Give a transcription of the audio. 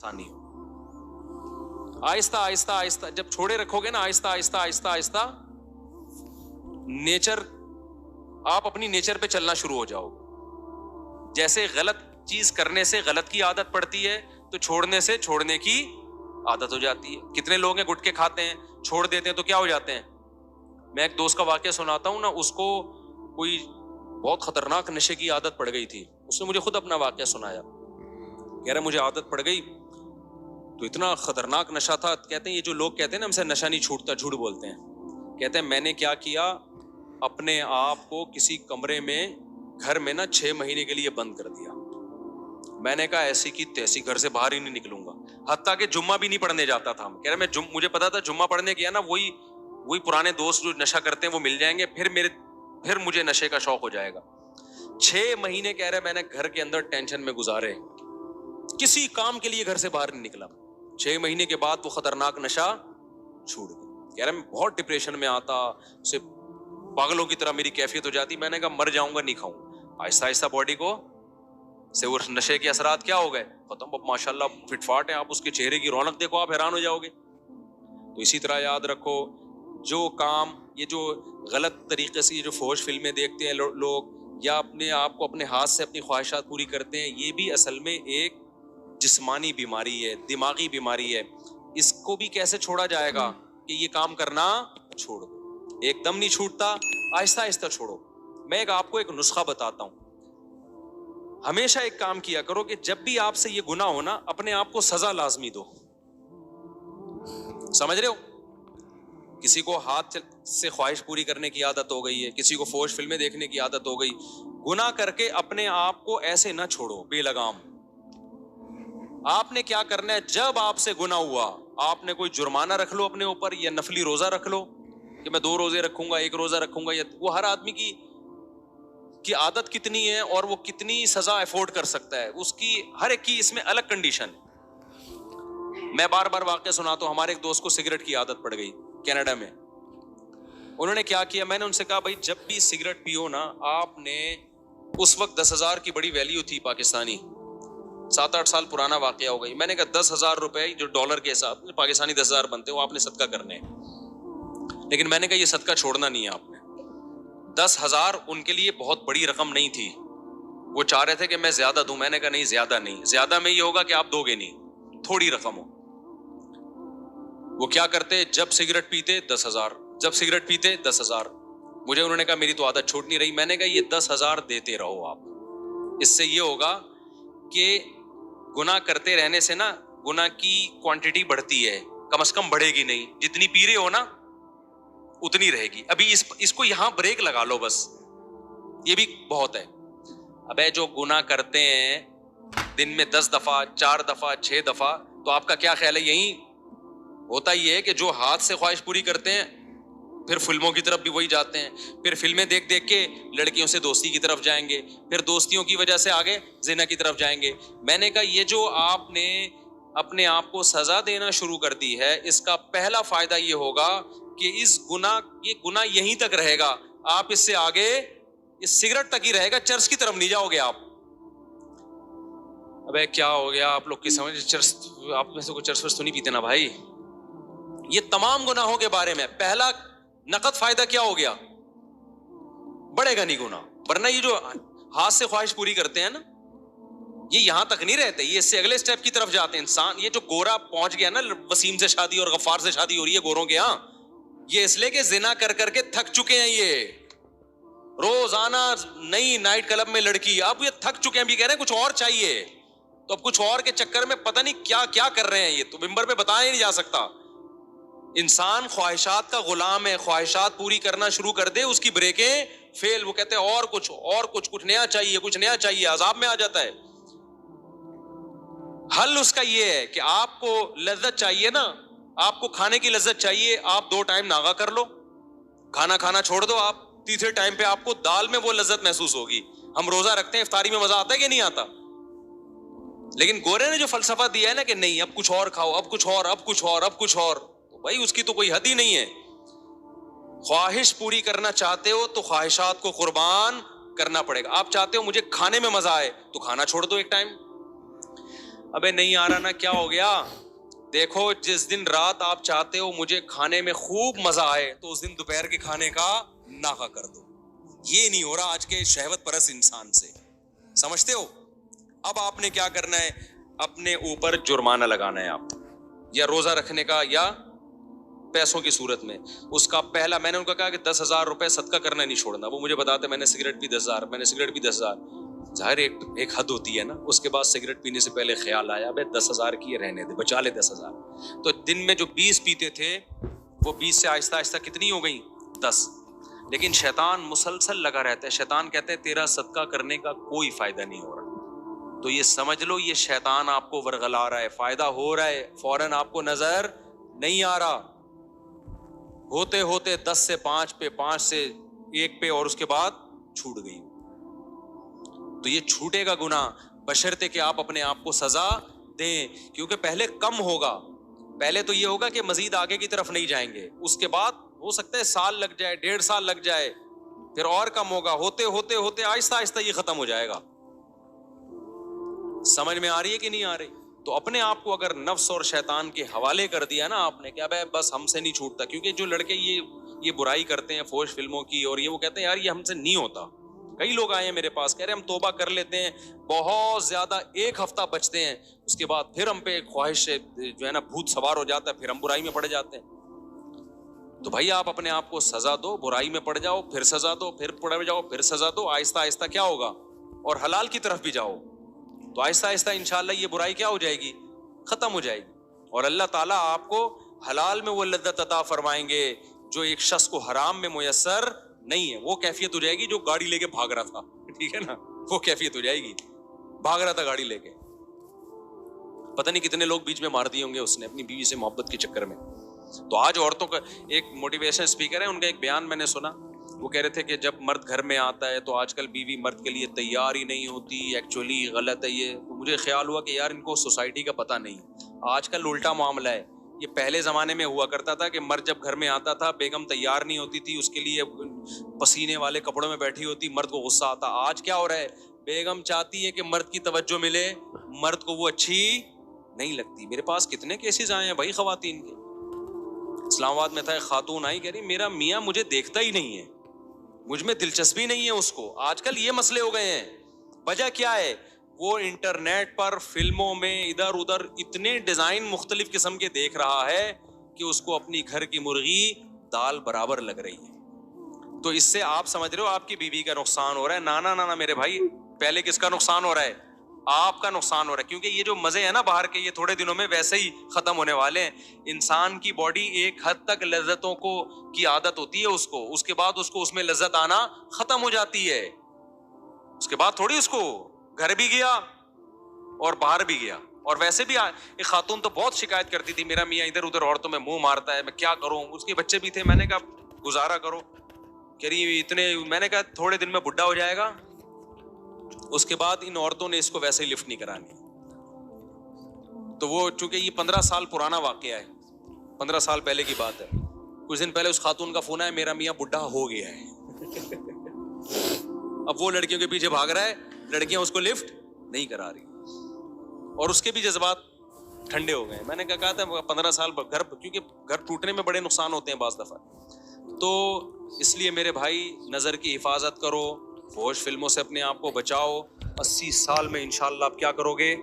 ثانی ہو. آہستہ آہستہ آہستہ جب چھوڑے رکھو گے نا, آہستہ آہستہ آہستہ آہستہ نیچر, آپ اپنی نیچر پہ چلنا شروع ہو جاؤ. جیسے غلط چیز کرنے سے غلط کی عادت پڑتی ہے تو چھوڑنے سے چھوڑنے کی عادت ہو جاتی ہے. کتنے لوگ ہیں گٹکے کھاتے ہیں, چھوڑ دیتے ہیں تو کیا ہو جاتے ہیں. میں ایک دوست کا واقعہ سناتا ہوں نا, اس کو کوئی بہت خطرناک نشے کی عادت پڑ گئی تھی. اس نے مجھے خود اپنا واقعہ سنایا, کہہ رہا مجھے عادت پڑ گئی تو اتنا خطرناک نشہ تھا. کہتے ہیں یہ جو لوگ کہتے ہیں نا ہم سے نشہ نہیں چھوٹتا, جھوٹ بولتے ہیں. کہتے ہیں میں نے کیا کیا, اپنے آپ کو کسی کمرے میں گھر میں نا 6 مہینے کے لیے بند کر دیا. میں نے کہا ایسی کی تیسی گھر سے باہر ہی نہیں نکلوں گا, حتیٰ کہ جمعہ بھی نہیں پڑھنے جاتا تھا. کہہ رہے میں مجھے پتا تھا جمعہ پڑھنے گیا نا وہی پرانے دوست جو نشہ کرتے ہیں وہ مل جائیں گے, پھر مجھے نشے کا شوق ہو جائے گا. 6 مہینے کہہ رہے میں نے گھر کے اندر ٹینشن میں گزارے, کسی کام کے لیے گھر سے باہر نہیں نکلا. 6 مہینے کے بعد وہ خطرناک نشہ چھوٹ گیا. کہہ رہے میں بہت ڈپریشن میں آتا, اسے پاگلوں کی طرح میری کیفیت ہو جاتی. میں نے کہا مر جاؤں گا نہیں کھاؤں. آہستہ آہستہ باڈی کو سے وہ نشے کے اثرات کیا ہو گئے, ختم. اب ماشاءاللہ فٹ فاٹ ہے, آپ اس کے چہرے کی رونق دیکھو آپ حیران ہو جاؤ گے. تو اسی طرح یاد رکھو, جو کام یہ جو غلط طریقے سے یہ جو فحش فلمیں دیکھتے ہیں لوگ, یا اپنے آپ کو اپنے ہاتھ سے اپنی خواہشات پوری کرتے ہیں, یہ بھی اصل میں ایک جسمانی بیماری ہے, دماغی بیماری ہے. اس کو بھی کیسے چھوڑا جائے گا کہ یہ کام کرنا چھوڑ دو. ایک دم نہیں چھوٹتا, آہستہ آہستہ چھوڑو. میں آپ کو ایک نسخہ بتاتا ہوں. ہمیشہ ایک کام کیا کرو کہ جب بھی آپ سے یہ گناہ ہو نا, اپنے آپ کو سزا لازمی دو. سمجھ رہے ہو, کسی کو ہاتھ سے خواہش پوری کرنے کی عادت ہو گئی ہے, کسی کو فحش فلمیں دیکھنے کی عادت ہو گئی, گناہ کر کے اپنے آپ کو ایسے نہ چھوڑو بے لگام. آپ نے کیا کرنا ہے, جب آپ سے گناہ ہوا آپ نے کوئی جرمانہ رکھ لو اپنے اوپر, یا نفلی روزہ رکھ لو کہ میں 2 روزے رکھوں گا, 1 روزہ رکھوں گا. یا وہ ہر آدمی کی عادت کتنی ہے اور وہ کتنی سزا افورڈ کر سکتا ہے, اس کی ہر ایک کی اس میں الگ کنڈیشن. میں بار بار واقعہ سناتا ہوں. ہمارے ایک دوست کو سگریٹ کی عادت پڑ گئی کینیڈا میں. انہوں نے کیا کیا, میں نے ان سے کہا بھائی جب بھی سگریٹ پیو نا, آپ نے اس وقت 10,000 کی بڑی ویلیو تھی پاکستانی, 7-8 سال پرانا واقعہ ہو گئی. میں نے کہا 10,000 روپے جو ڈالر کے حساب میں پاکستانی 10,000 بنتے ہیں, وہ آپ نے صدقہ کرنے ہیں. لیکن میں نے کہا یہ صدقہ چھوڑنا نہیں ہے آپ نے. 10,000 ان کے لیے بہت بڑی رقم نہیں تھی, وہ چاہ رہے تھے کہ میں زیادہ دوں. میں نے کہا نہیں زیادہ نہیں, زیادہ میں یہ ہوگا کہ آپ دو گے نہیں, تھوڑی رقم ہو. وہ کیا کرتے, جب سگریٹ پیتے 10,000, جب سگریٹ پیتے 10,000. مجھے انہوں نے کہا میری تو عادت چھوٹ نہیں رہی. میں نے کہا یہ 10,000 دیتے رہو آپ, اس سے یہ ہوگا کہ گناہ کرتے رہنے سے نا گناہ کی کوانٹٹی بڑھتی ہے, کم از کم بڑھے گی نہیں. جتنی پی رہے ہو نا اتنی رہے گی. ابھی اس کو یہاں بریک لگا لو بس, یہ بھی بہت ہے. ابے جو گناہ کرتے ہیں دن میں 10 دفعہ 4 دفعہ 6 دفعہ, تو آپ کا کیا خیال ہے, یہی ہوتا یہ ہے کہ جو ہاتھ سے خواہش پوری کرتے ہیں پھر فلموں کی طرف بھی وہی جاتے ہیں, پھر فلمیں دیکھ دیکھ کے لڑکیوں سے دوستی کی طرف جائیں گے, پھر دوستیوں کی وجہ سے آگے زنا کی طرف جائیں گے. میں نے کہا یہ جو آپ نے اپنے آپ کو سزا دینا شروع کر دی ہے, اس کا پہلا فائدہ یہ ہوگا کہ یہ گناہ یہیں تک رہے گا, آپ اس سے آگے اس سگریٹ تک ہی رہے گا, چرس کی طرف نہیں جاؤ گے آپ. ابے کیا ہو گیا آپ لوگ کی سمجھ, چرس آپ میں سے کوئی چرس ورس تو نہیں پیتے نا بھائی. یہ تمام گناہوں کے بارے میں پہلا نقد فائدہ کیا ہو گیا, بڑھے گا نہیں گناہ. ورنہ یہ جو ہاتھ سے خواہش پوری کرتے ہیں نا, یہ یہاں تک نہیں رہتے, یہ اس سے اگلے سٹیپ کی طرف جاتے ہیں. انسان یہ جو گورا پہنچ گیا نا, وسیم سے شادی اور غفار سے شادی ہو رہی ہے گوروں کے ہاں, یہ اس لیے کہ زنا کر کر کے تھک چکے ہیں. یہ روزانہ نئی نائٹ کلب میں لڑکی, اب یہ تھک چکے ہیں, بھی کہہ رہے ہیں کچھ اور چاہیے. تو اب کچھ اور کے چکر میں پتہ نہیں کیا کیا کر رہے ہیں, یہ تو ممبر پہ بتایا ہی نہیں جا سکتا. انسان خواہشات کا غلام ہے, خواہشات پوری کرنا شروع کر دے, اس کی بریکیں فیل. وہ کہتے ہیں اور کچھ نیا چاہیے, کچھ نیا چاہیے, عذاب میں آ جاتا ہے. حل اس کا یہ ہے کہ آپ کو لذت چاہیے نا, آپ کو کھانے کی لذت چاہیے, آپ 2 ٹائم ناغا کر لو, کھانا چھوڑ دو. آپ تیسرے ٹائم پہ آپ کو دال میں وہ لذت محسوس ہوگی. ہم روزہ رکھتے ہیں, افطاری میں مزہ آتا ہے کہ نہیں آتا, لیکن گورے نے جو فلسفہ دیا ہے نا کہ نہیں اب کچھ اور کھاؤ, اب کچھ اور, اب کچھ اور, اب کچھ اور, تو بھائی اس کی تو کوئی حد ہی نہیں ہے. خواہش پوری کرنا چاہتے ہو تو خواہشات کو قربان کرنا پڑے گا. آپ چاہتے ہو مجھے کھانے میں مزہ آئے تو کھانا چھوڑ دو ایک ٹائم. ابے نہیں آ رہا نا, کیا ہو گیا؟ دیکھو جس دن رات آپ چاہتے ہو مجھے کھانے میں خوب مزہ آئے تو اس دن دوپہر کے کھانے کا ناغہ کر دو. یہ نہیں ہو رہا آج کے شہوت پرست انسان سے, سمجھتے ہو؟ اب آپ نے کیا کرنا ہے, اپنے اوپر جرمانہ لگانا ہے آپ, یا روزہ رکھنے کا یا پیسوں کی صورت میں. اس کا پہلا, میں نے ان کو کہا کہ 10,000 روپے صدقہ کرنا نہیں چھوڑنا. وہ مجھے بتاتے میں نے سگریٹ پی 10,000, میں نے سگریٹ پی 10,000. ظاہر ایک حد ہوتی ہے نا. اس کے بعد سگریٹ پینے سے پہلے خیال آیا بھائی 10,000 کی رہنے دے, بچا لے 10,000. تو دن میں جو 20 پیتے تھے وہ 20 سے آہستہ آہستہ کتنی ہو گئی؟ 10. لیکن شیطان مسلسل لگا رہتا ہے. شیطان کہتے ہیں تیرا صدقہ کرنے کا کوئی فائدہ نہیں ہو رہا. تو یہ سمجھ لو یہ شیطان آپ کو ورغلا رہا ہے, فائدہ ہو رہا ہے, فوراً آپ کو نظر نہیں آ رہا. ہوتے ہوتے 10 سے 5 پہ, 5 سے 1 پہ, اور اس کے بعد چھوٹ گئی. تو یہ چھوٹے گا گناہ بشرطے کہ آپ اپنے آپ کو سزا دیں, کیونکہ پہلے کم ہوگا. پہلے تو یہ ہوگا کہ مزید آگے کی طرف نہیں جائیں گے, اس کے بعد ہو سکتا ہے سال لگ جائے, 1.5 سال لگ جائے, پھر اور کم ہوگا. ہوتے ہوتے ہوتے آہستہ آہستہ یہ ختم ہو جائے گا. سمجھ میں آ رہی ہے کہ نہیں آ رہی؟ تو اپنے آپ کو اگر نفس اور شیطان کے حوالے کر دیا نا آپ نے, کیا بھائی بس ہم سے نہیں چھوٹتا. کیونکہ جو لڑکے یہ برائی کرتے ہیں فوش فلموں کی, اور یہ وہ کہتے ہیں یار یہ ہم سے نہیں ہوتا. کئی لوگ آئے ہیں میرے پاس کہہ رہے ہیں ہم توبہ کر لیتے ہیں, بہت زیادہ 1 ہفتہ بچتے ہیں, اس کے بعد پھر ہم پہ خواہش جو ہے نا بھوت سوار ہو جاتا ہے, پھر ہم برائی میں پڑ جاتے ہیں. تو بھائی آپ اپنے آپ کو سزا دو, برائی میں پڑ جاؤ, پھر سزا دو, پھر پڑ جاؤ, پھر سزا دو. آہستہ آہستہ کیا ہوگا, اور حلال کی طرف بھی جاؤ, تو آہستہ آہستہ انشاءاللہ یہ برائی کیا ہو جائے گی, ختم ہو جائے گی. اور اللہ تعالیٰ آپ کو حلال میں وہ لذت عطا فرمائیں گے جو ایک شخص کو حرام میں میسر نہیں ہے. وہ کیفیت ہو جائے گی جو گاڑی لے کے بھاگ رہا تھا, ٹھیک ہے نا, وہ کیفیت ہو جائے گی. بھاگ رہا تھا گاڑی لے کے, پتہ نہیں کتنے لوگ بیچ میں مار دیے ہوں گے اس نے اپنی بیوی سے محبت کے چکر میں. تو آج عورتوں کا ایک موٹیویشن اسپیکر ہے, ان کا ایک بیان میں نے سنا, وہ کہہ رہے تھے کہ جب مرد گھر میں آتا ہے تو آج کل بیوی مرد کے لیے تیار ہی نہیں ہوتی. ایکچولی غلط ہے یہ. تو مجھے خیال ہوا کہ یار ان کو سوسائٹی کا پتہ نہیں. آج کل الٹا معاملہ ہے. یہ پہلے زمانے میں ہوا کرتا تھا کہ مرد جب گھر میں آتا تھا بیگم تیار نہیں ہوتی تھی, اس کے لیے پسینے والے کپڑوں میں بیٹھی ہوتی, مرد کو غصہ آتا. آج کیا ہو رہا ہے, بیگم چاہتی ہے کہ مرد کی توجہ ملے, مرد کو وہ اچھی نہیں لگتی. میرے پاس کتنے کیسز آئے ہیں بھائی خواتین کے. اسلام آباد میں تھا, ایک خاتون آئی, کہہ رہی میرا میاں مجھے دیکھتا ہی نہیں ہے, مجھ میں دلچسپی نہیں ہے اس کو. آج کل یہ مسئلے ہو گئے ہیں. وجہ کیا ہے, وہ انٹرنیٹ پر فلموں میں ادھر ادھر اتنے ڈیزائن مختلف قسم کے دیکھ رہا ہے کہ اس کو اپنی گھر کی مرغی دال برابر لگ رہی ہے. تو اس سے آپ سمجھ رہے ہو آپ کی بیوی کا نقصان ہو رہا ہے. نانا نانا میرے بھائی, پہلے کس کا نقصان ہو رہا ہے, آپ کا نقصان ہو رہا ہے. کیونکہ یہ جو مزے ہیں نا باہر کے, یہ تھوڑے دنوں میں ویسے ہی ختم ہونے والے ہیں. انسان کی باڈی ایک حد تک لذتوں کو کی عادت ہوتی ہے اس کو, اس کے بعد اس کو اس میں لذت آنا ختم ہو جاتی ہے. اس کے بعد تھوڑی اس کو گھر بھی گیا اور باہر بھی گیا. اور ویسے بھی ایک خاتون تو بہت شکایت کرتی تھی, میرا میاں ادھر ادھر عورتوں میں منہ مارتا ہے, میں کیا کروں. اس کے بچے بھی تھے, میں نے کہا گزارا کرو. کہہ رہی اتنے, میں نے کہا تھوڑے دن میں بڈھا ہو جائے گا, اس کے بعد ان عورتوں نے اس کو ویسے ہی لفٹ نہیں کرانی. تو وہ چونکہ یہ 15 سال پرانا واقعہ ہے, 15 سال پہلے کی بات ہے. کچھ دن پہلے اس خاتون کا فون آیا, میرا میاں بڈھا ہو گیا ہے. اب وہ لڑکیوں کے پیچھے بھاگ رہا ہے, لڑکیاں اس کو لفٹ نہیں کرا رہی, اور اس کے بھی جذبات ٹھنڈے ہو گئے. میں نے کہا تھا 15 سال گھر, کیونکہ گھر ٹوٹنے میں بڑے نقصان ہوتے ہیں بعض دفعہ. تو اس لیے میرے بھائی نظر کی حفاظت کرو, فحش فلموں سے اپنے آپ کو بچاؤ. 80 سال میں انشاءاللہ آپ کیا کرو گے,